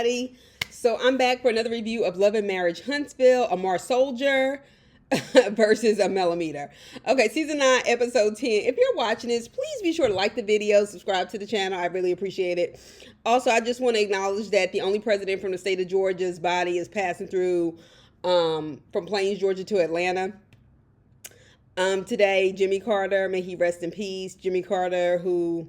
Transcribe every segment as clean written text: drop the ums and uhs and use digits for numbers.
everybody. So I'm back for another review of Love and Marriage Huntsville, a Marsoldier versus a Melometer. Okay, season 9, episode 10. If you're watching this, please be sure to like the video, subscribe to the channel. I really appreciate it. Also, I just want to acknowledge that the only president from the state of Georgia's body is passing through from Plains, Georgia to Atlanta. Today, Jimmy Carter, may he rest in peace. Jimmy Carter, who,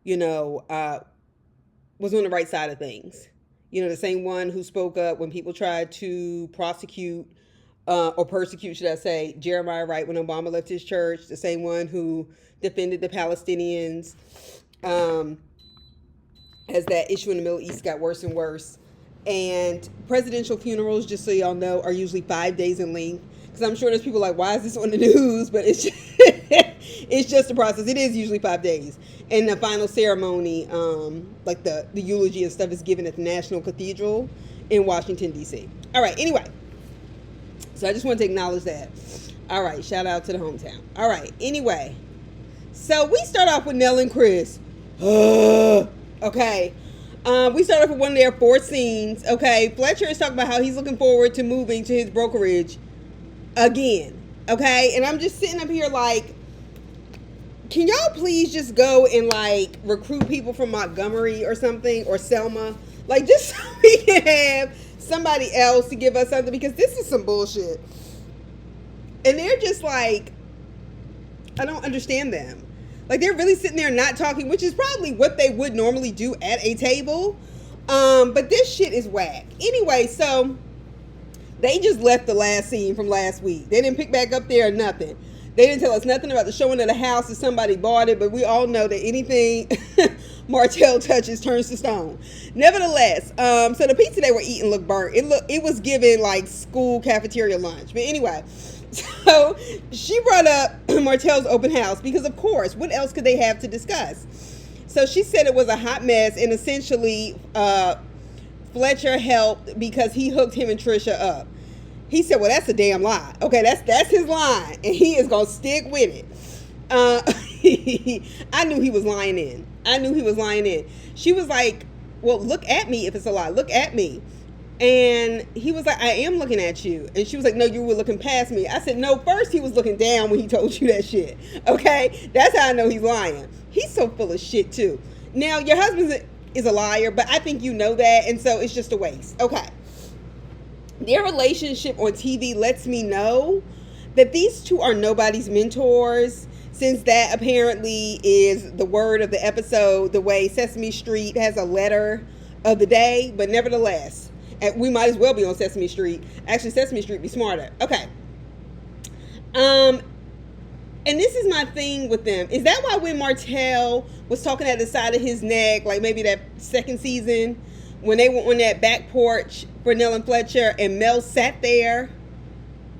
was on the right side of things. The same one who spoke up when people tried to prosecute or persecute, should I say, Jeremiah Wright when Obama left his church. The same one who defended the Palestinians as that issue in the Middle East got worse and worse. And presidential funerals, just so y'all know, are usually 5 days in length. Because I'm sure there's people like, why is this on the news? But it's just, it's just a process. It is usually 5 days. And the final ceremony, like the eulogy and stuff, is given at the National Cathedral in Washington, D.C. All right, anyway. So I just want to acknowledge that. All right, shout out to the hometown. All right, anyway. So we start off with Nell and Chris. Okay. We start off with one of their 4 scenes. Okay, Fletcher is talking about how he's looking forward to moving to his brokerage again. Okay, and I'm just sitting up here like, can y'all please just go and like recruit people from Montgomery or something, or Selma, like just so we can have somebody else to give us something, because this is some bullshit. And they're just like, I don't understand them. Like, they're really sitting there not talking, which is probably what they would normally do at a table. But this shit is whack. Anyway, so they just left the last scene from last week. They didn't pick back up there or nothing. They didn't tell us nothing about the showing of the house if somebody bought it, but we all know that anything Martel touches turns to stone. Nevertheless, so the pizza they were eating looked burnt. It was given like school cafeteria lunch. But anyway, so she brought up Martel's open house because, of course, what else could they have to discuss? So she said it was a hot mess, and essentially Fletcher helped because he hooked him and Trisha up. He said, well, that's a damn lie. Okay, that's his line, and he is going to stick with it. I knew he was lying in. She was like, well, look at me if it's a lie. Look at me. And he was like, I am looking at you. And she was like, no, you were looking past me. I said, no, first he was looking down when he told you that shit. Okay? That's how I know he's lying. He's so full of shit, too. Now, your husband is a liar, but I think you know that, and so it's just a waste. Okay. Their relationship on TV lets me know that these two are nobody's mentors, since that apparently is the word of the episode, the way Sesame Street has a letter of the day. But nevertheless, we might as well be on Sesame Street. Actually, Sesame Street be smarter. Okay. And this is my thing with them. Is that why when Martel was talking at the side of his neck, like maybe that second season, when they were on that back porch for Nell and Fletcher, and Mel sat there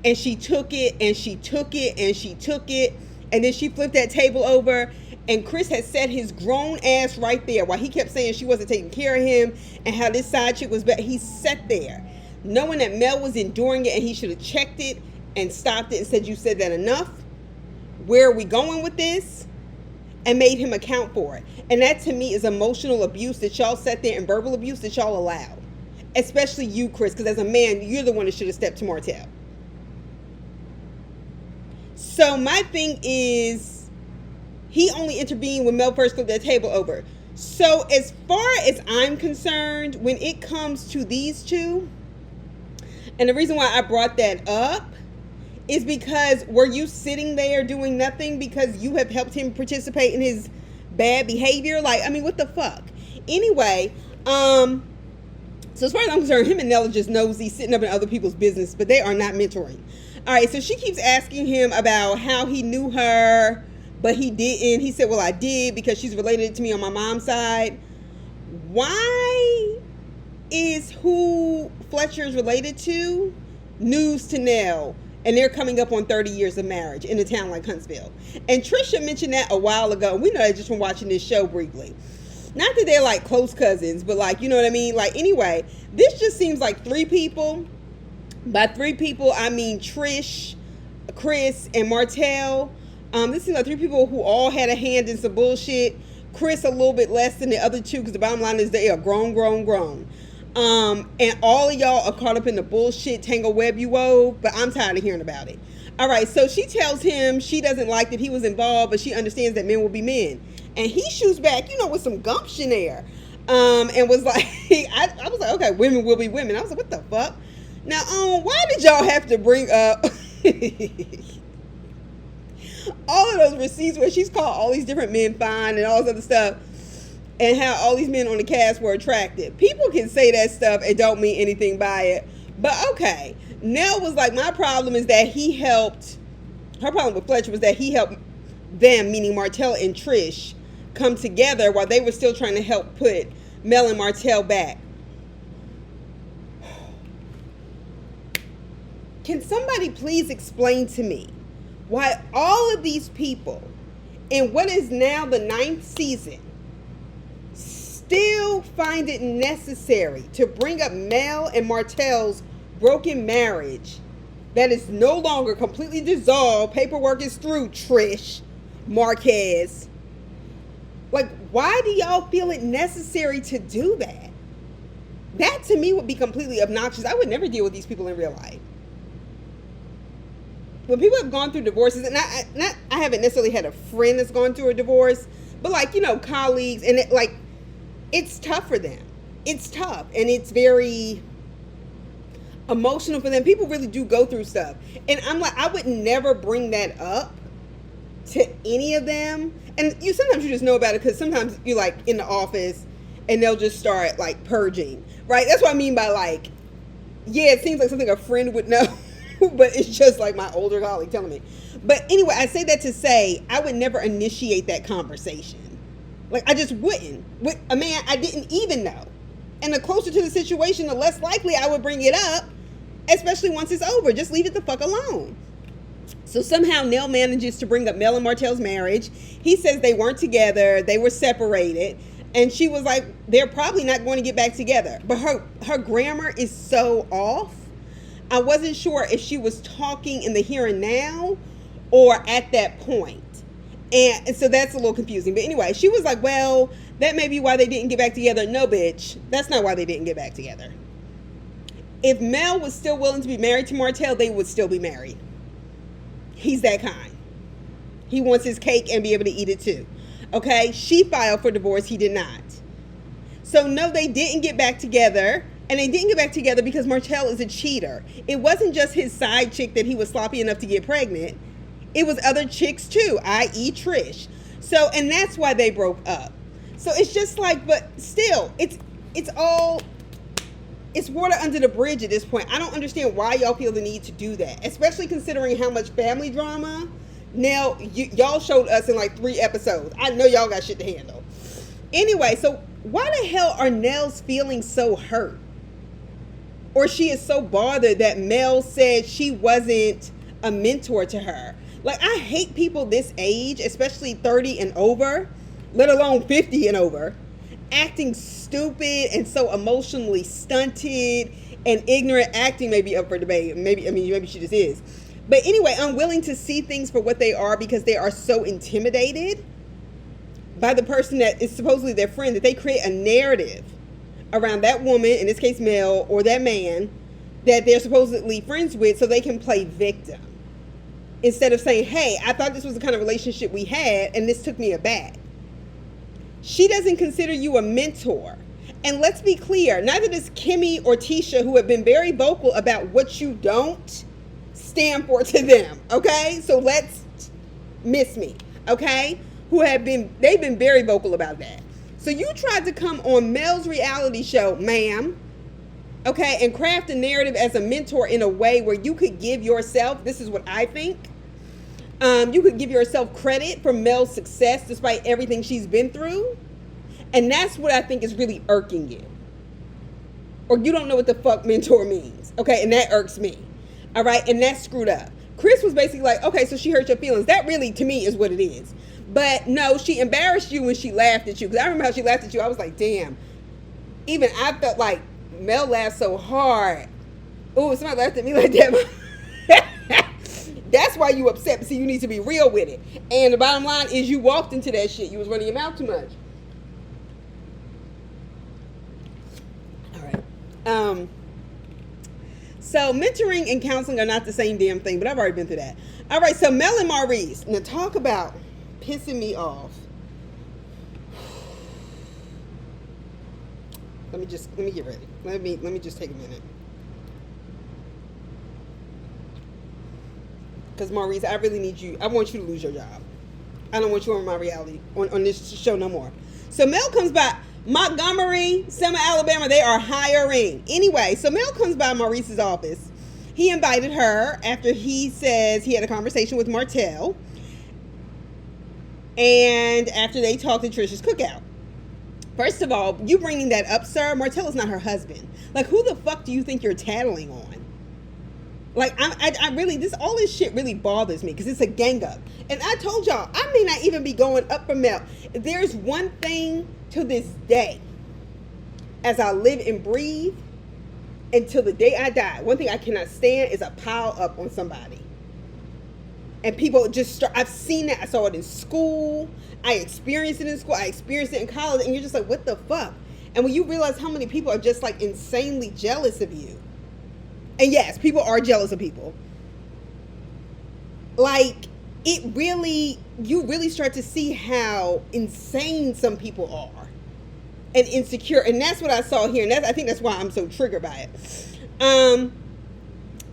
and she took it and she took it and she took it, and then she flipped that table over, and Chris had set his grown ass right there while he kept saying she wasn't taking care of him and how this side chick was bad. He sat there knowing that Mel was enduring it, and he should have checked it and stopped it and said, you said that enough. Where are we going with this? And made him account for it. And that to me is emotional abuse that y'all sat there, and verbal abuse that y'all allowed. Especially you, Chris, because as a man, you're the one that should have stepped to Martel. So my thing is, he only intervened when Mel first flipped that table over. So as far as I'm concerned, when it comes to these two, and the reason why I brought that up is because, were you sitting there doing nothing because you have helped him participate in his bad behavior? Like, I mean, what the fuck? Anyway, so as far as I'm concerned, him and Nell are just nosy, sitting up in other people's business, but they are not mentoring. All right, so she keeps asking him about how he knew her, but he didn't. He said, well, I did because she's related to me on my mom's side. Why is who Fletcher is related to news to Nell? And they're coming up on 30 years of marriage in a town like Huntsville. And Trisha mentioned that a while ago. We know that just from watching this show briefly. Not that they're like close cousins, but like, you know what I mean? Like, anyway, this just seems like 3 people. By 3 people, I mean Trish, Chris, and Martel. This seems like 3 people who all had a hand in some bullshit. Chris a little bit less than the other 2, because the bottom line is they are grown. And all of y'all are caught up in the bullshit tangle web you wove, but I'm tired of hearing about it. All right, so she tells him she doesn't like that he was involved, but she understands that men will be men. And he shoots back, with some gumption there. And was like, I was like, okay, women will be women. I was like, what the fuck? Now, why did y'all have to bring up all of those receipts where she's called all these different men fine and all this other stuff, and how all these men on the cast were attractive? People can say that stuff and don't mean anything by it. But okay, Nell was like, my problem is that her problem with Fletcher was that he helped them, meaning Martel and Trish, come together while they were still trying to help put Mel and Martel back. Can somebody please explain to me why all of these people in what is now the 9th season still find it necessary to bring up Mel and Martel's broken marriage that is no longer completely dissolved? Paperwork is through, Trish, Marquez. Like, why do y'all feel it necessary to do that? That to me would be completely obnoxious. I would never deal with these people in real life. When people have gone through divorces, and I haven't necessarily had a friend that's gone through a divorce, but colleagues, and it's tough for them. It's tough, and it's very emotional for them. People really do go through stuff, and I'm like, I would never bring that up to any of them. And sometimes you just know about it because sometimes you're in the office and they'll just start purging, right? That's what I mean by yeah, it seems like something a friend would know. But it's just my older colleague telling me. But anyway, I say that to say I would never initiate that conversation. I just wouldn't. With a man I didn't even know. And the closer to the situation, the less likely I would bring it up, especially once it's over. Just leave it the fuck alone. So somehow Nell manages to bring up Mel and Martel's marriage. He says they weren't together. They were separated. And she was like, they're probably not going to get back together. But her grammar is so off. I wasn't sure if she was talking in the here and now or at that point. And so that's a little confusing. But anyway, she was like, well, that may be why they didn't get back together. No, bitch. That's not why they didn't get back together. If Mel was still willing to be married to Martel, they would still be married. He's that kind. He wants his cake and be able to eat it too. Okay? She filed for divorce. He did not. So no, they didn't get back together. And they didn't get back together because Martel is a cheater. It wasn't just his side chick that he was sloppy enough to get pregnant. It was other chicks too, i.e. Trish. So, and that's why they broke up. So it's just but still, it's water under the bridge at this point. I don't understand why y'all feel the need to do that, especially considering how much family drama y'all showed us in 3 episodes. I know y'all got shit to handle. Anyway, so why the hell are Nell's feelings so hurt? Or she is so bothered that Mel said she wasn't a mentor to her. I hate people this age, especially 30 and over, let alone 50 and over, acting stupid and so emotionally stunted and ignorant. Acting may be up for debate. Maybe she just is. But anyway, unwilling to see things for what they are because they are so intimidated by the person that is supposedly their friend that they create a narrative around that woman, in this case Mel, or that man that they're supposedly friends with so they can play victim. Instead of saying, hey, I thought this was the kind of relationship we had and this took me aback. She doesn't consider you a mentor. And let's be clear, neither does Kimmy or Tisha, who have been very vocal about what you don't stand for to them, okay? So let's miss me, okay? They've been very vocal about that. So you tried to come on Mel's reality show, ma'am, okay, and craft a narrative as a mentor in a way where you could give yourself, this is what I think, you could give yourself credit for Mel's success despite everything she's been through. And that's what I think is really irking you. Or you don't know what the fuck mentor means, okay, and that irks me, all right, and that's screwed up. Chris was basically like, okay, so she hurt your feelings. That really, to me, is what it is. But no, she embarrassed you when she laughed at you. Because I remember how she laughed at you. I was like, damn. Even I felt like Mel laughed so hard. Oh, somebody laughed at me like that. That's why you upset. But see, you need to be real with it. And the bottom line is you walked into that shit. You was running your mouth too much. All right. So mentoring and counseling are not the same damn thing, but I've already been through that. All right, so Mel and Maurice. Now talk about pissing me off. Let me get ready. Let me just take a minute. Because Maurice, I really need you. I want you to lose your job. I don't want you on my reality on this show no more. So Mel comes by Montgomery, Selma, Alabama. They are hiring. Anyway, so Mel comes by Maurice's office. He invited her after he says he had a conversation with Martel. And after they talked at Trisha's cookout. First of all, you bringing that up, sir, Martel is not her husband. Like, who the fuck do you think you're tattling on? Like, I really, all this shit really bothers me because it's a gang up. And I told y'all, I may not even be going up for Mel. There's one thing to this day, as I live and breathe, until the day I die, one thing I cannot stand is a pile up on somebody. And people just start, I've seen that. I saw it in school. I experienced it in school. I experienced it in college. And you're just like, what the fuck? And when you realize how many people are just like insanely jealous of you. And yes, people are jealous of people. Like, you really start to see how insane some people are. And insecure. And that's what I saw here. And I think that's why I'm so triggered by it.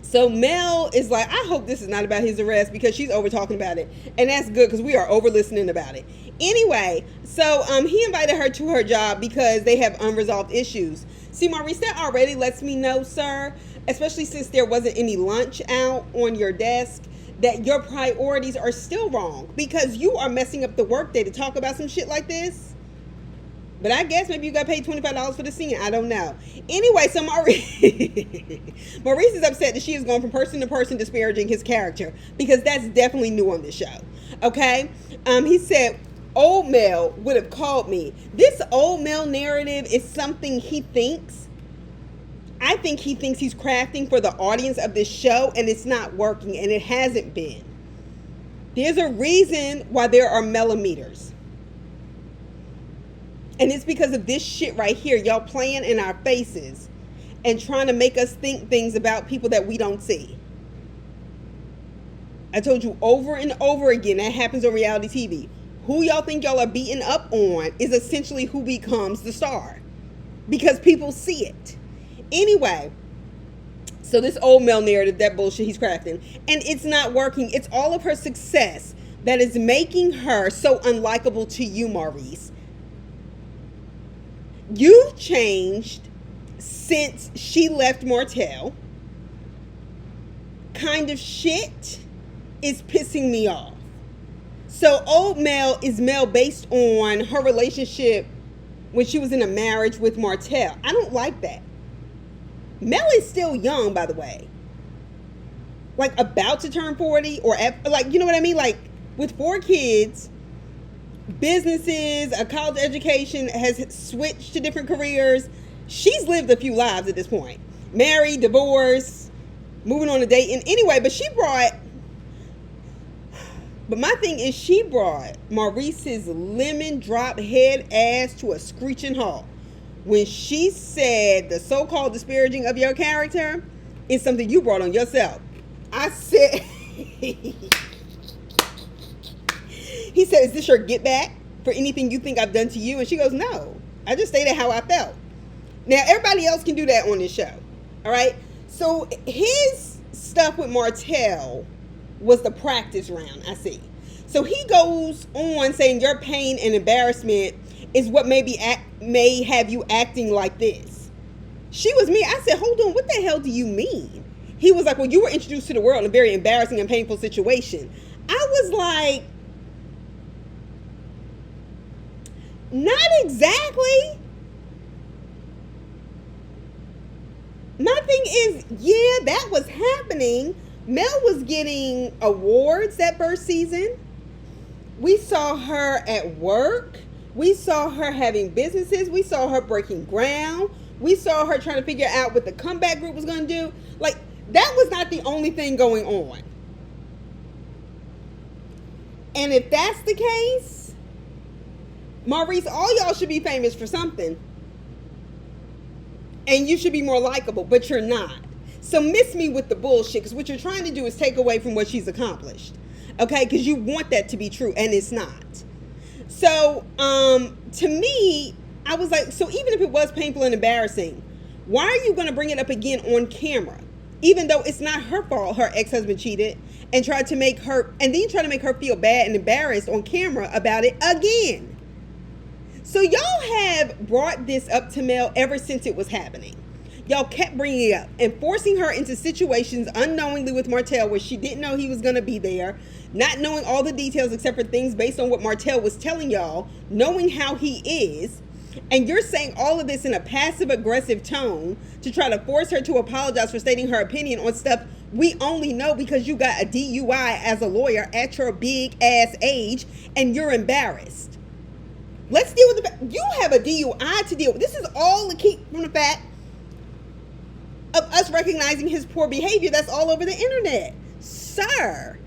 So Mel is like, I hope this is not about his arrest because she's over talking about it. And that's good because we are over listening about it. Anyway, so he invited her to her job because they have unresolved issues. See, Maurice, that already lets me know, sir, especially since there wasn't any lunch out on your desk, that your priorities are still wrong because you are messing up the workday to talk about some shit like this. But I guess maybe you got paid $25 for the scene. I don't know. Anyway, so Maurice is upset that she is going from person to person disparaging his character because that's definitely new on this show. Okay? He said, old Mel would have called me. This old Mel narrative is something he thinks. I think he thinks he's crafting for the audience of this show, and it's not working, and it hasn't been. There's a reason why there are Melometers. And it's because of this shit right here. Y'all playing in our faces and trying to make us think things about people that we don't see. I told you over and over again, that happens on reality TV. Who y'all think y'all are beating up on is essentially who becomes the star. Because people see it. Anyway, so this old Mel narrative, that bullshit he's crafting. And it's not working. It's all of her success that is making her so unlikable to you, Maurice. You've changed since she left Martel. Kind of shit is pissing me off. So old Mel is Mel based on her relationship when she was in a marriage with Martel. I don't like that. Mel is still young, by the way. Like about to turn 40 or like, you know what I mean? Like with 4 kids, businesses, a college education, has switched to different careers. She's lived a few lives at this point. Married, divorced, moving on a date. And anyway, but my thing is she brought Maurice's lemon drop head ass to a screeching halt. When she said the so-called disparaging of your character is something you brought on yourself. I said... He said, is this your get back for anything you think I've done to you? And she goes, no, I just stated how I felt. Now, everybody else can do that on this show. All right. So his stuff with Martel was the practice round, I see. So he goes on saying your pain and embarrassment is what may have you acting like this. She was me. I said, hold on, what the hell do you mean? He was like, well, you were introduced to the world in a very embarrassing and painful situation. I was like, not exactly. My thing is, yeah, that was happening. Mel was getting awards that first season. We saw her at work. We saw her having businesses. We saw her breaking ground. We saw her trying to figure out what the comeback group was going to do. Like, that was not the only thing going on. And if that's the case, Maurice, all y'all should be famous for something. and you should be more likable, but you're not. So miss me with the bullshit, because what you're trying to do is take away from what she's accomplished. Okay, because you want that to be true, and it's not. So, to me, I was like, so even if it was painful and embarrassing, why are you going to bring it up again on camera? Even though it's not her fault her ex-husband cheated, and tried to make her, and then try to make her feel bad and embarrassed on camera about it again. So y'all have brought this up to Mel ever since it was happening. Y'all kept bringing it up and forcing her into situations unknowingly with Martel where she didn't know he was going to be there, not knowing all the details except for things based on what Martel was telling y'all, knowing how he is. And you're saying all of this in a passive-aggressive tone to try to force her to apologize for stating her opinion on stuff we only know because you got a DUI as a lawyer at your big-ass age and you're embarrassed. Let's deal with the fact. You have a DUI to deal with. This is all to keep from the fact of us recognizing his poor behavior that's all over the internet. Sir,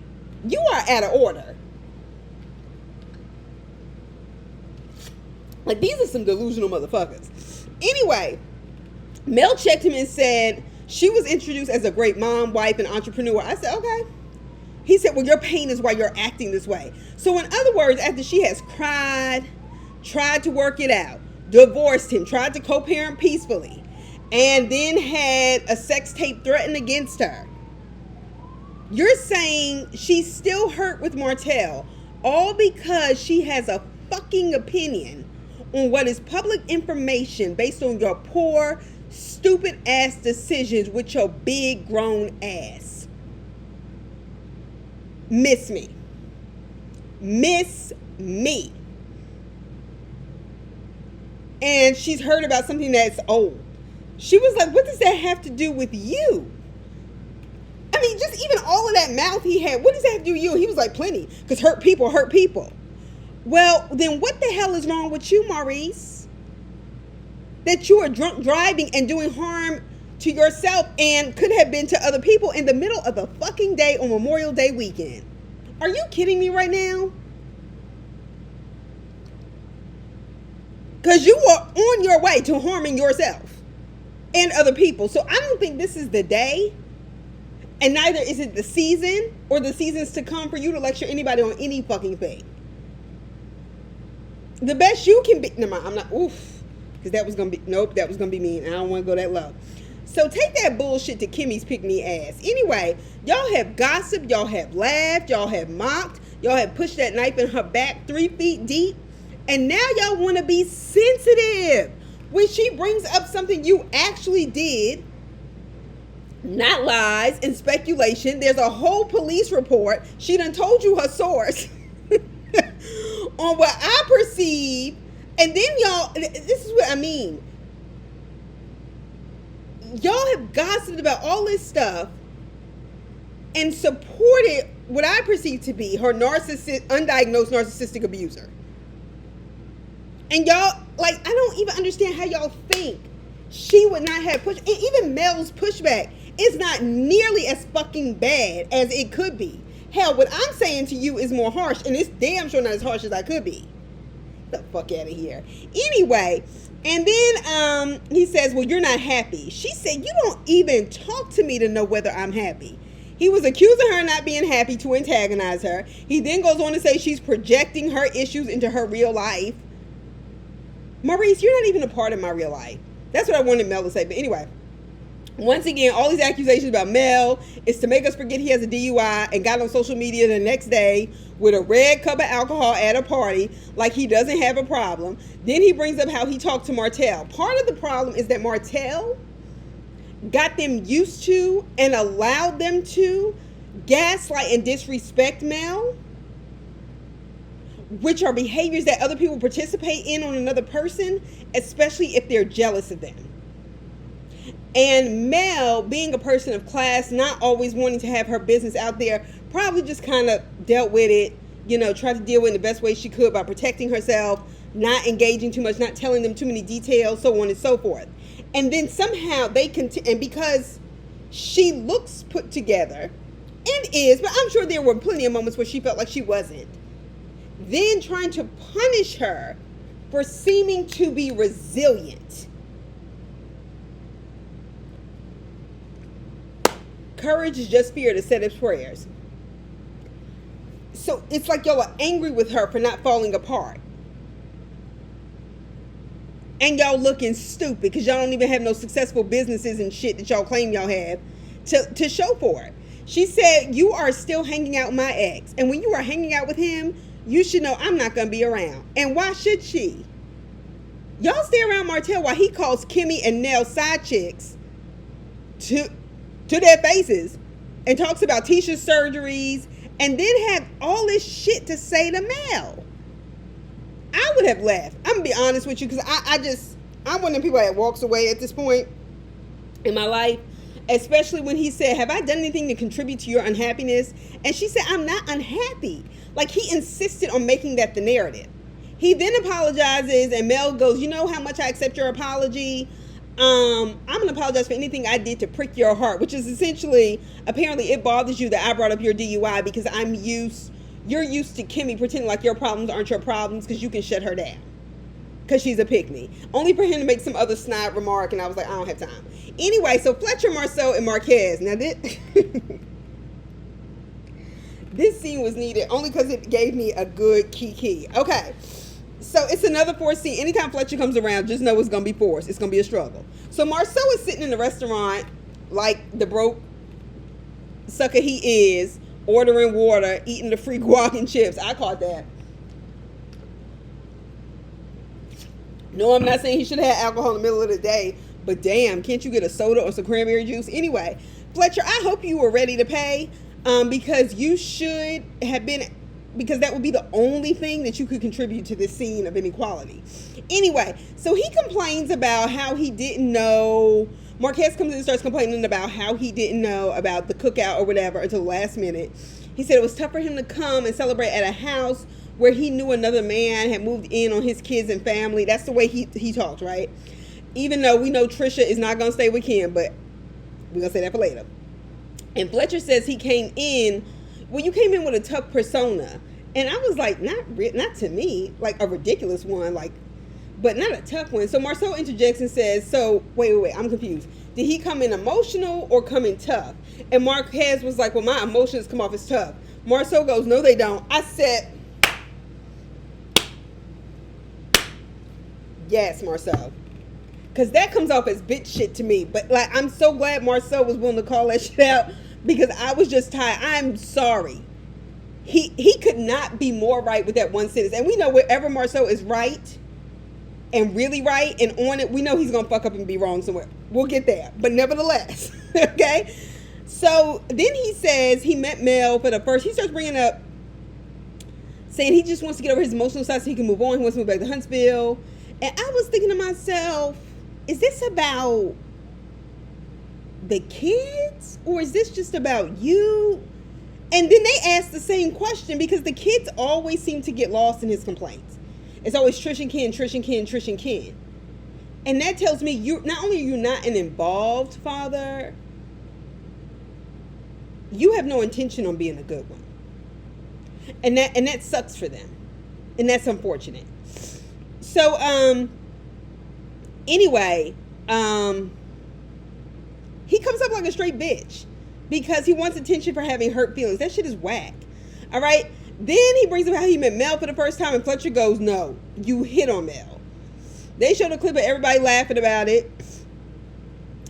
you are out of order. Like, these are some delusional motherfuckers. Anyway, Mel checked him and said she was introduced as a great mom, wife, and entrepreneur. I said, okay. He said, well, your pain is why you're acting this way. So in other words, after she has cried, tried to work it out, divorced him, tried to co-parent peacefully, and then had a sex tape threatened against her, you're saying she's still hurt with Martel, all because she has a fucking opinion on what is public information based on your poor, stupid ass decisions with your big grown ass. Miss me. Miss me. And she's heard about something that's old. She was like, what does that have to do with you? I mean, just even all of that mouth he had, what does that have to do with you? He was like, plenty, because hurt people hurt people. Well, then what the hell is wrong with you, Maurice? That you are drunk driving and doing harm to yourself and could have been to other people in the middle of the fucking day on Memorial Day weekend. Are you kidding me right now? Because you are on your way to harming yourself and other people. So I don't think this is the day, and neither is it the season or the seasons to come for you to lecture anybody on any fucking thing. The best you can be, no, I'm not, oof, because that was going to be, nope, that was going to be mean. I don't want to go that low. So take that bullshit to Kimmy's pick-me ass. Anyway, y'all have gossiped, y'all have laughed, y'all have mocked, y'all have pushed that knife in her back 3 feet deep, and now y'all want to be sensitive when she brings up something you actually did, not lies and speculation. There's a whole police report. She done told you her source on what I perceive, and then y'all, this is what I mean. Y'all have gossiped about all this stuff and supported what I perceive to be her undiagnosed narcissistic abuser. And y'all, like, I don't even understand how y'all think she would not have pushed. And even Mel's pushback is not nearly as fucking bad as it could be. Hell, what I'm saying to you is more harsh, and it's damn sure not as harsh as I could be. Get the fuck out of here. Anyway, and then he says, well, you're not happy. She said, you don't even talk to me to know whether I'm happy. He was accusing her of not being happy to antagonize her. He then goes on to say she's projecting her issues into her real life. Maurice, you're not even a part of my real life. That's what I wanted Mel to say. But anyway, once again, all these accusations about Mel is to make us forget he has a DUI and got on social media the next day with a red cup of alcohol at a party like he doesn't have a problem. Then he brings up how he talked to Martel. Part of the problem is that Martel got them used to and allowed them to gaslight and disrespect Mel, which are behaviors that other people participate in on another person, especially if they're jealous of them. And Mel, being a person of class, not always wanting to have her business out there, probably just kind of dealt with it, tried to deal with it in the best way she could by protecting herself, not engaging too much, not telling them too many details, so on and so forth. And then somehow they continue, and because she looks put together, and is, but I'm sure there were plenty of moments where she felt like she wasn't, then trying to punish her for seeming to be resilient. Courage is just fear that set its prayers. So it's like y'all are angry with her for not falling apart. And y'all looking stupid because y'all don't even have no successful businesses and shit that y'all claim y'all have to show for it. She said, you are still hanging out with my ex. And when you are hanging out with him, you should know I'm not going to be around. And why should she? Y'all stay around Martel while he calls Kimmy and Nell side chicks to their faces and talks about Tisha's surgeries and then have all this shit to say to Mel. I would have left. I'm going to be honest with you because I'm one of the people that walks away at this point in my life, especially when he said, have I done anything to contribute to your unhappiness? And she said, I'm not unhappy. Like, he insisted on making that the narrative. He then apologizes and Mel goes, you know how much I accept your apology? I'm going to apologize for anything I did to prick your heart, which is essentially, apparently it bothers you that I brought up your DUI because you're used to Kimmy pretending like your problems aren't your problems because you can shut her down. Because she's a pick-me. Only for him to make some other snide remark, and I was like, I don't have time. Anyway, so Fletcher, Marceau, and Marquez. Now, this scene was needed only because it gave me a good kiki. Okay. So it's another forced scene. Anytime Fletcher comes around, just know it's going to be forced. It's going to be a struggle. So Marceau is sitting in the restaurant like the broke sucker he is, ordering water, eating the free guac and chips. I caught that. No, I'm not saying he should have had alcohol in the middle of the day, but damn, can't you get a soda or some cranberry juice? Anyway, Fletcher, I hope you were ready to pay because you should have been, because that would be the only thing that you could contribute to this scene of inequality. Anyway, so he complains about how he didn't know. Marquez comes in and starts complaining about how he didn't know about the cookout or whatever until the last minute. He said it was tough for him to come and celebrate at a house where he knew another man had moved in on his kids and family. That's the way he talked, right? Even though we know Trisha is not going to stay with Kim, but we're going to say that for later. And Fletcher says he came in, well, you came in with a tough persona. And I was like, not to me, like a ridiculous one, like, but not a tough one. So Marceau interjects and says, so, wait, I'm confused. Did he come in emotional or come in tough? And Marquez was like, well, my emotions come off as tough. Marceau goes, no, they don't. I said, yes, Marceau. Because that comes off as bitch shit to me. But, like, I'm so glad Marceau was willing to call that shit out because I was just tired. I'm sorry. He could not be more right with that one sentence. And we know wherever Marceau is right and really right and on it, we know he's going to fuck up and be wrong somewhere. We'll get there. But nevertheless, okay? So then he says he met Mel for the first. He starts bringing up, saying he just wants to get over his emotional side so he can move on. He wants to move back to Huntsville. And I was thinking to myself, is this about the kids? Or is this just about you? And then they ask the same question because the kids always seem to get lost in his complaints. It's always Trish and Ken, Trish and Ken, Trish and Ken. And that tells me you not only are you not an involved father, you have no intention on being a good one. And that sucks for them. And that's unfortunate. So anyway, he comes up like a straight bitch because he wants attention for having hurt feelings. That shit is whack. All right. Then he brings up how he met Mel for the first time, and Fletcher goes, no, you hit on Mel. They showed a clip of everybody laughing about it.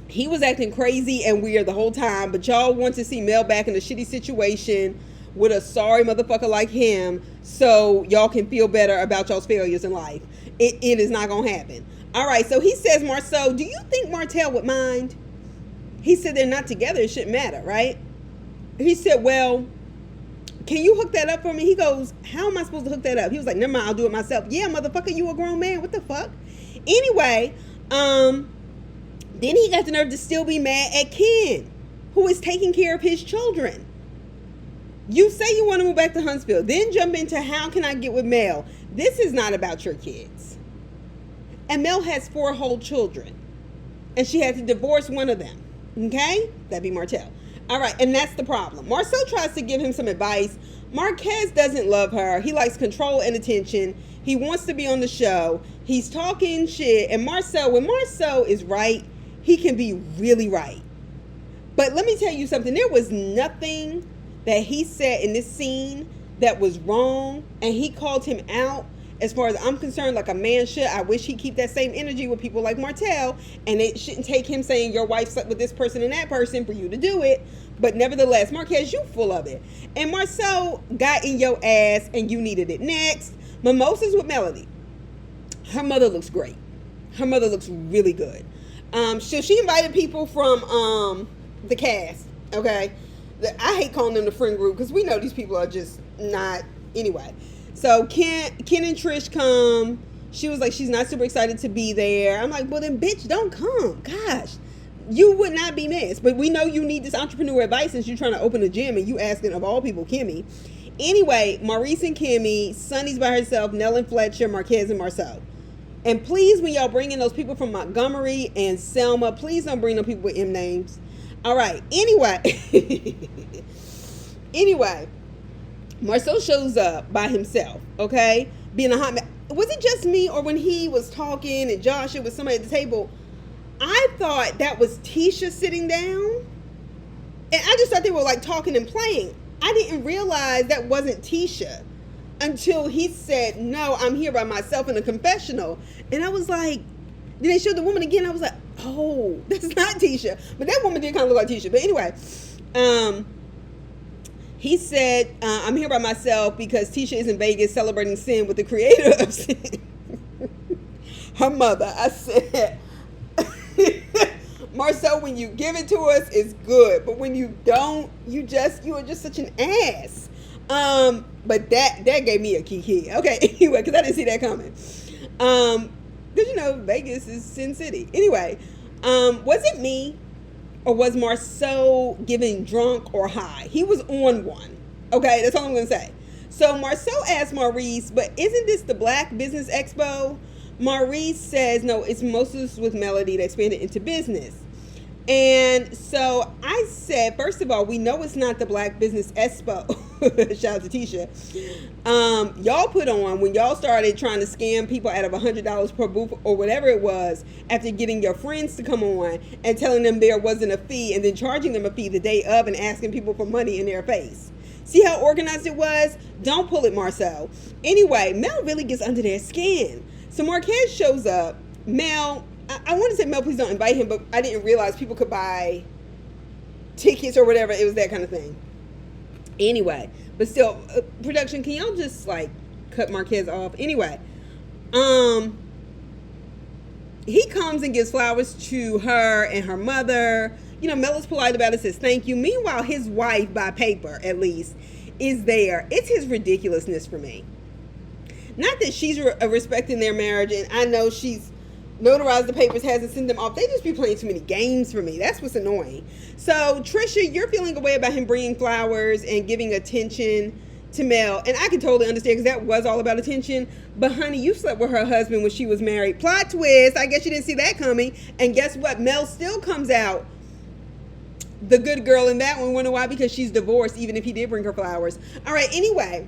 He was acting crazy and weird the whole time, but y'all want to see Mel back in a shitty situation with a sorry motherfucker like him so y'all can feel better about y'all's failures in life. It is not going to happen. All right, so he says, Marceau, do you think Martel would mind? He said they're not together. It shouldn't matter, right? He said, well, can you hook that up for me? He goes, how am I supposed to hook that up? He was like, never mind, I'll do it myself. Yeah, motherfucker, you a grown man. What the fuck? Anyway, then he got the nerve to still be mad at Ken, who is taking care of his children. You say you want to move back to Huntsville, then jump into how can I get with Mel? This is not about your kids. And Mel has 4 whole children. And she had to divorce one of them. Okay? That'd be Martel. All right, and that's the problem. Marceau tries to give him some advice. Marquez doesn't love her. He likes control and attention. He wants to be on the show. He's talking shit. And Marceau, when Marceau is right, he can be really right. But let me tell you something. There was nothing that he said in this scene that was wrong, and he called him out. As far as I'm concerned, like a man should. I wish he'd keep that same energy with people like Martel, and it shouldn't take him saying your wife slept with this person and that person for you to do it. But nevertheless, Marquez, you full of it. And Marcel got in your ass, and you needed it. Next, Mimosas with Melody. Her mother looks great. Her mother looks really good. So she invited people from the cast, okay? I hate calling them the friend group because we know these people are just not, anyway. So Ken and Trish come. She was like, she's not super excited to be there. I'm like, well then, bitch, don't come. Gosh, you would not be missed. But we know you need this entrepreneur advice since you're trying to open a gym and you asking, of all people, Kimmy. Anyway, Maurice and Kimmy, Sonny's by herself, Nell and Fletcher, Marquez and Marcel. And please, when y'all bring in those people from Montgomery and Selma, please don't bring them people with M names. All right. Anyway, Marcel shows up by himself, okay? Being a hot man. Was it just me, or when he was talking and Joshua was somebody at the table, I thought that was Tisha sitting down. And I just thought they were like talking and playing. I didn't realize that wasn't Tisha until he said, no, I'm here by myself in the confessional. And I was like, then they showed the woman again. I was like, oh, that's not Tisha. But that woman did kind of look like Tisha. But anyway, he said, I'm here by myself because Tisha is in Vegas celebrating sin with the creator of sin. Her mother. I said, Marcel, when you give it to us, it's good. But when you don't, you are just such an ass. But that gave me a kiki. Okay, anyway, because I didn't see that coming. Because, Vegas is Sin City. Anyway, was it me? Or was Marcel giving drunk or high? He was on one. Okay, that's all I'm going to say. So Marcel asked Maurice, but isn't this the Black Business Expo? Maurice says, no, it's Mimosas with Melody that expanded into business. And so I said, first of all, we know it's not the Black Business Expo. Shout out to Tisha. Y'all put on when y'all started trying to scam people out of $100 per booth or whatever it was after getting your friends to come on and telling them there wasn't a fee and then charging them a fee the day of and asking people for money in their face. See how organized it was? Don't pull it, Marcel. Anyway, Mel really gets under their skin. So Marquez shows up. Mel, I want to say, Mel, please don't invite him, but I didn't realize people could buy tickets or whatever. It was that kind of thing. Anyway, but still, production, can y'all just like cut Marquez off? Anyway, he comes and gives flowers to her and her mother. Mel is polite about it, says thank you. Meanwhile, his wife, by paper at least, is there. It's his ridiculousness for me. Not that she's respecting their marriage, and I know she's notarized the papers, hasn't sent them off. They just be playing too many games for me. That's what's annoying. So, Trisha, you're feeling a way about him bringing flowers and giving attention to Mel. And I can totally understand because that was all about attention. But, honey, you slept with her husband when she was married. Plot twist. I guess you didn't see that coming. And guess what? Mel still comes out the good girl in that one. Wonder why? Because she's divorced, even if he did bring her flowers. All right, anyway.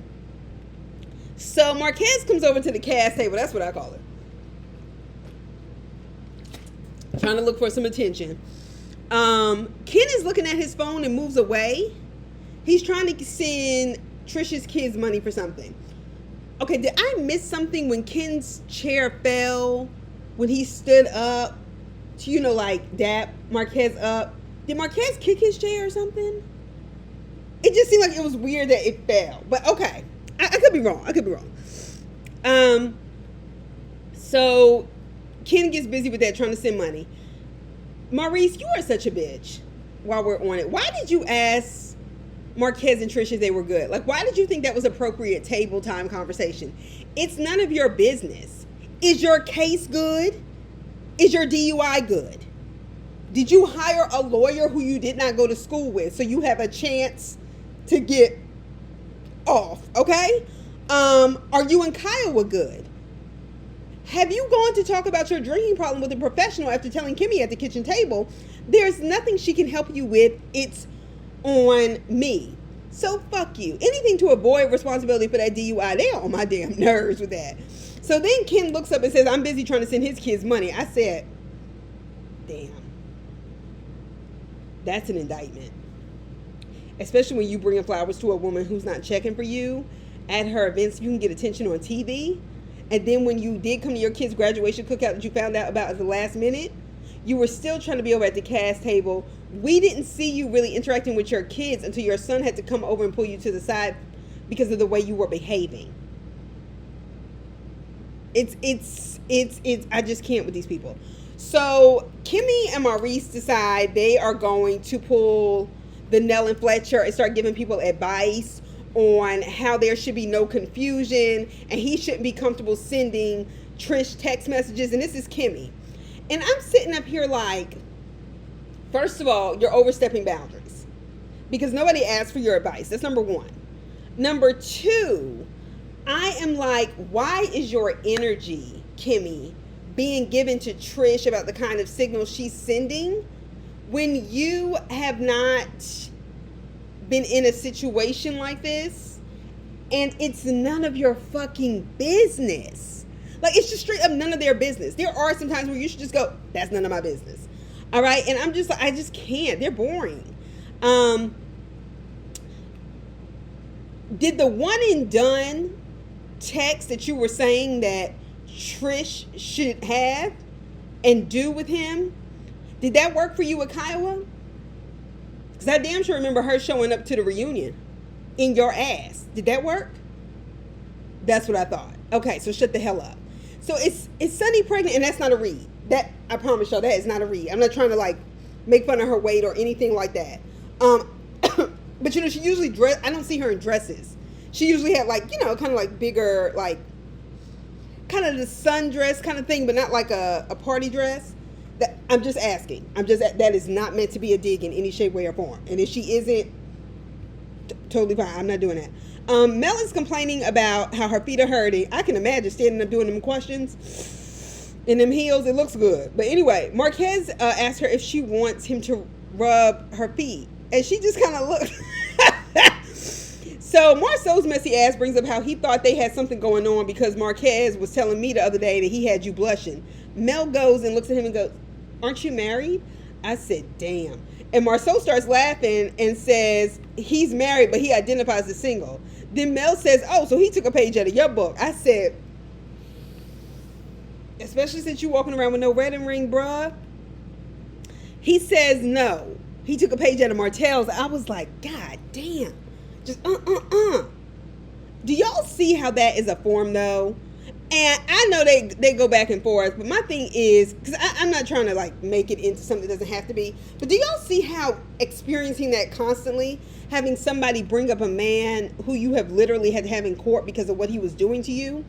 So, Marquez comes over to the cast table. That's what I call it. Trying to look for some attention. Ken is looking at his phone and moves away. He's trying to send Trisha's kids money for something. Okay, did I miss something when Ken's chair fell? When he stood up to, like, dap Marquez up? Did Marquez kick his chair or something? It just seemed like it was weird that it fell. But okay, I could be wrong. So Ken gets busy with that, trying to send money. Maurice, you are such a bitch while we're on it. Why did you ask Marquez and Trisha if they were good? Like, why did you think that was appropriate table time conversation? It's none of your business. Is your case good? Is your DUI good? Did you hire a lawyer who you did not go to school with so you have a chance to get off, okay? Are you and Kyle good? Have you gone to talk about your drinking problem with a professional after telling Kimmy at the kitchen table? There's nothing she can help you with. It's on me. So fuck you. Anything to avoid responsibility for that DUI. They are on my damn nerves with that. So then Ken looks up and says, I'm busy trying to send his kids money. I said, damn. That's an indictment. Especially when you bring flowers to a woman who's not checking for you at her events. You can get attention on TV. And then when you did come to your kid's graduation cookout that you found out about at the last minute, you were still trying to be over at the cast table. We didn't see you really interacting with your kids until your son had to come over and pull you to the side because of the way you were behaving. It's I just can't with these people. So Kimmy and Maurice decide they are going to pull the Nell and Fletcher and start giving people advice on how there should be no confusion and he shouldn't be comfortable sending Trish text messages. And this is Kimmy. And I'm sitting up here like, first of all, you're overstepping boundaries because nobody asked for your advice. That's number one. Number two, I am like, why is your energy, Kimmy, being given to Trish about the kind of signal she's sending when you have not been in a situation like this and it's none of your fucking business? Like, it's just straight up none of their business. There are some times where you should just go, that's none of my business. All right? And I'm just like, I just can't. They're boring. Did the one and done text that you were saying that Trish should have and do with him, did that work for you with Kiowa? Because I damn sure remember her showing up to the reunion in your ass. Did that work? That's what I thought. Okay, so shut the hell up. So is Sunny pregnant? And that's not a read. That, I promise y'all, that is not a read. I'm not trying to like make fun of her weight or anything like that. But you know, she usually I don't see her in dresses. She usually had like, you know, kind of like bigger, like kind of the sundress kind of thing, but not like a party dress. That, I'm just asking. That is not meant to be a dig in any shape, way, or form. And if she isn't, totally fine. I'm not doing that. Mel is complaining about how her feet are hurting. I can imagine standing up doing them questions in them heels. It looks good. But anyway, Marquez asked her if she wants him to rub her feet. And she just kind of looked. So Marcel's messy ass brings up how he thought they had something going on because Marquez was telling me the other day that he had you blushing. Mel goes and looks at him and goes, aren't you married? I said, damn. And Marcel starts laughing and says he's married, but he identifies as single. Then Mel says, oh, so he took a page out of your book. I said, especially since you walking around with no wedding ring, bruh. He says no. He took a page out of Martel's. I was like, God damn. Just Do y'all see how that is a form though? And I know they go back and forth, but my thing is, because I'm not trying to like make it into something that doesn't have to be, but do y'all see how experiencing that constantly, having somebody bring up a man who you have literally had to have in court because of what he was doing to you?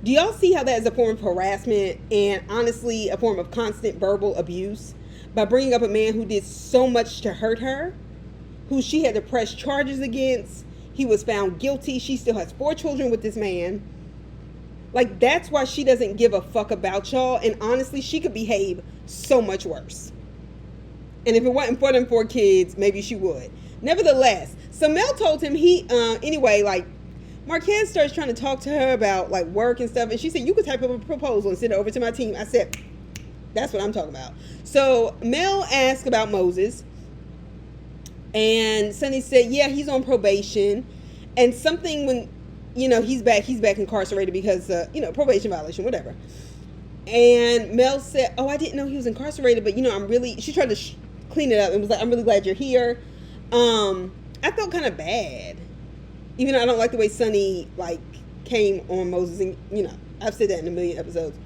Do y'all see how that is a form of harassment and honestly a form of constant verbal abuse by bringing up a man who did so much to hurt her, who she had to press charges against? He was found guilty. She still has 4 children with this man. Like, that's why she doesn't give a fuck about y'all. And honestly, she could behave so much worse. And if it wasn't for them 4 kids, maybe she would. Nevertheless, so Mel told him anyway, like, Marquez starts trying to talk to her about, like, work and stuff. And she said, you could type up a proposal and send it over to my team. I said, that's what I'm talking about. So Mel asked about Moses. And Sonny said, yeah, he's on probation. And something when, you know, he's back incarcerated because, probation violation, whatever. And Mel said, oh, I didn't know he was incarcerated, but, you know, she tried to clean it up and was like, I'm really glad you're here. I felt kind of bad. Even though I don't like the way Sonny, like, came on Moses. And, you know, I've said that in a million episodes.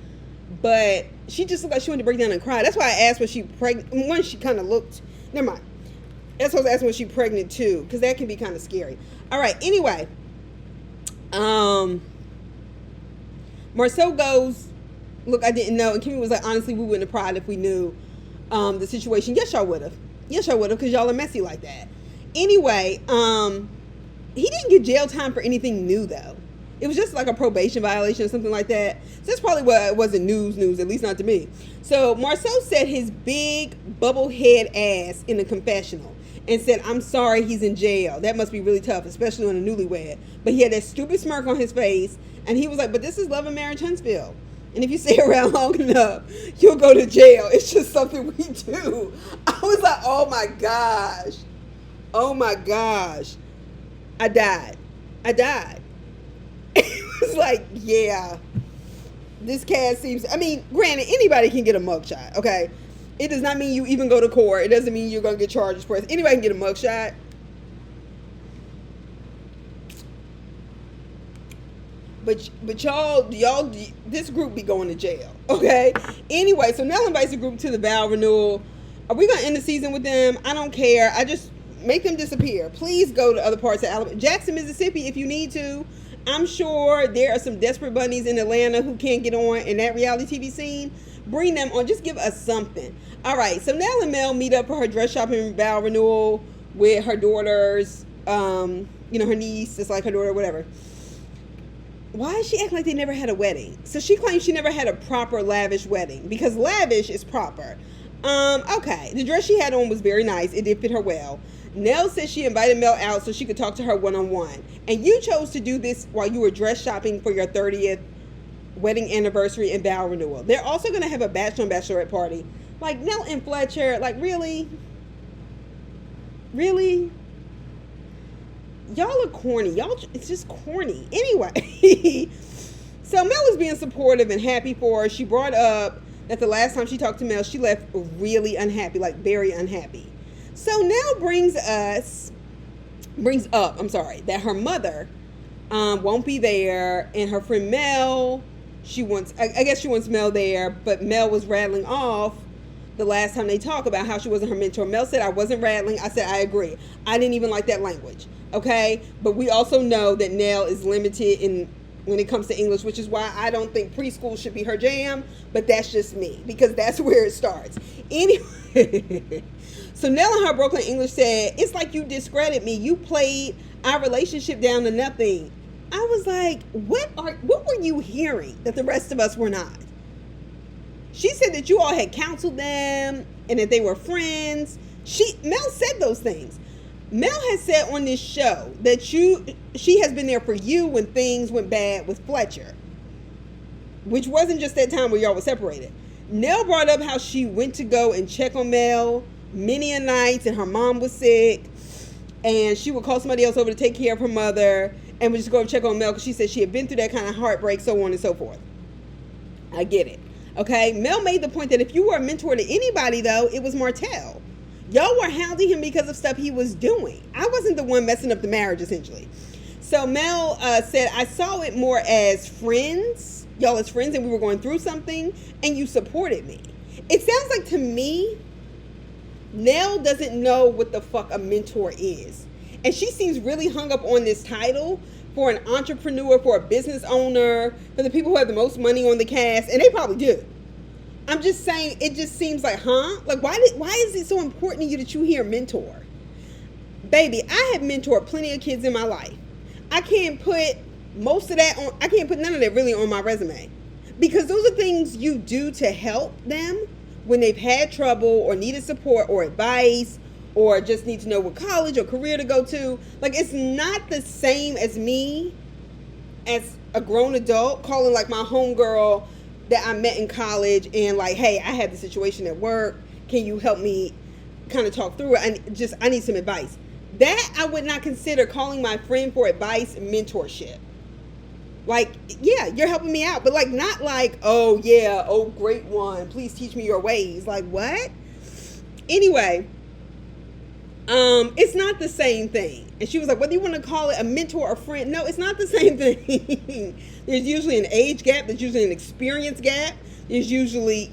But she just looked like she wanted to break down and cry. That's why I asked was she pregnant. One, she kind of looked, never mind. That's what I was asking, was she pregnant too? Because that can be kind of scary. All right, anyway. Marcel goes, look, I didn't know. And Kimmy was like, honestly, we wouldn't have cried if we knew the situation. Yes, y'all would have. Yes, y'all would have, because y'all are messy like that. Anyway, he didn't get jail time for anything new, though. It was just like a probation violation or something like that. So that's probably why it wasn't news, at least not to me. So Marcel said his big bubble head ass in the confessional and said, I'm sorry he's in jail. That must be really tough, especially on a newlywed. But he had that stupid smirk on his face. And he was like, but this is Love and Marriage Huntsville. And if you stay around long enough, you'll go to jail. It's just something we do. I was like, oh my gosh. Oh my gosh. I died. It was like, yeah. This cast seems, I mean, granted, anybody can get a mugshot, okay? It does not mean you even go to court. It doesn't mean you're going to get charges for it. Anybody can get a mugshot. But y'all, this group be going to jail, okay? Anyway, so Nell invites the group to the vow renewal. Are we going to end the season with them? I don't care. I just make them disappear. Please go to other parts of Alabama. Jackson, Mississippi, if you need to. I'm sure there are some desperate bunnies in Atlanta who can't get on in that reality TV scene. Bring them on. Just give us something. All right, so Nell and Mel meet up for her dress shopping vow renewal with her daughters. Her niece, it's like her daughter, whatever. Why is she acting like they never had a wedding? So she claims she never had a proper lavish wedding because lavish is proper. Okay. The dress she had on was very nice. It did fit her well. Nell said she invited Mel out so she could talk to her one-on-one. And you chose to do this while you were dress shopping for your 30th wedding anniversary and vow renewal. They're also going to have a bachelor and bachelorette party. Like, Nell and Fletcher, like, really? Really? Y'all are corny. It's just corny. Anyway, so Mel is being supportive and happy for her. She brought up that the last time she talked to Mel, she left really unhappy, like very unhappy. So Nell brings up that her mother won't be there, and her friend Mel, I guess she wants Mel there, but Mel was rattling off the last time they talked about how she wasn't her mentor. Mel said, I wasn't rattling. I said, I agree. I didn't even like that language. Okay, but we also know that Nell is limited when it comes to English, which is why I don't think preschool should be her jam, but that's just me, because that's where it starts. Anyway, so Nell in her broken English said, it's like you discredit me. You played our relationship down to nothing. I was like, what were you hearing that the rest of us were not? She said that you all had counseled them and that they were friends. Mel said those things. Mel has said on this show that she has been there for you when things went bad with Fletcher, which wasn't just that time where y'all were separated. Nell brought up how she went to go and check on Mel many a nights, and her mom was sick, and she would call somebody else over to take care of her mother, and would just go and check on Mel because she said she had been through that kind of heartbreak, so on and so forth. I get it. Okay, Mel made the point that if you were a mentor to anybody, though, it was Martel. Y'all were hounding him because of stuff he was doing. I wasn't the one messing up the marriage, essentially. So Mel said, I saw it more as friends, y'all as friends, and we were going through something, and you supported me. It sounds like to me, Nell doesn't know what the fuck a mentor is. And she seems really hung up on this title for an entrepreneur, for a business owner, for the people who have the most money on the cast, and they probably do. I'm just saying, it just seems like, Like, why is it so important to you that you hear mentor? Baby, I have mentored plenty of kids in my life. I can't put none of that really on my resume. Because those are things you do to help them when they've had trouble or needed support or advice or just need to know what college or career to go to. Like, it's not the same as me as a grown adult calling like my homegirl that I met in college and like, hey, I had the situation at work. Can you help me kind of talk through it? I need some advice. That I would not consider calling my friend for advice mentorship. Like, yeah, you're helping me out, but like, not like, oh yeah, oh great one, please teach me your ways. Like, what? Anyway, it's not the same thing. And she was like, whether you want to call it a mentor or friend, no, it's not the same thing. There's usually an age gap. There's usually an experience gap. There's usually,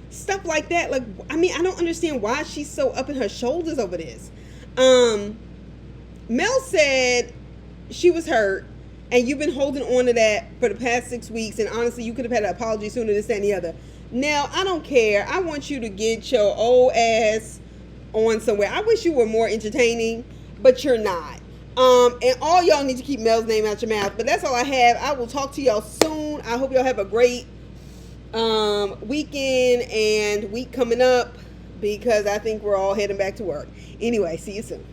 stuff like that. Like, I mean, I don't understand why she's so up in her shoulders over this. Mel said she was hurt, and you've been holding on to that for the past 6 weeks, and honestly, you could have had an apology sooner, this, that, and the other. Now, I don't care. I want you to get your old ass on somewhere. I wish you were more entertaining, but you're not. And all y'all need to keep Mel's name out your mouth. But that's all I have. I will talk to y'all soon. I hope y'all have a great weekend and week coming up, because I think we're all heading back to work. Anyway, see you soon.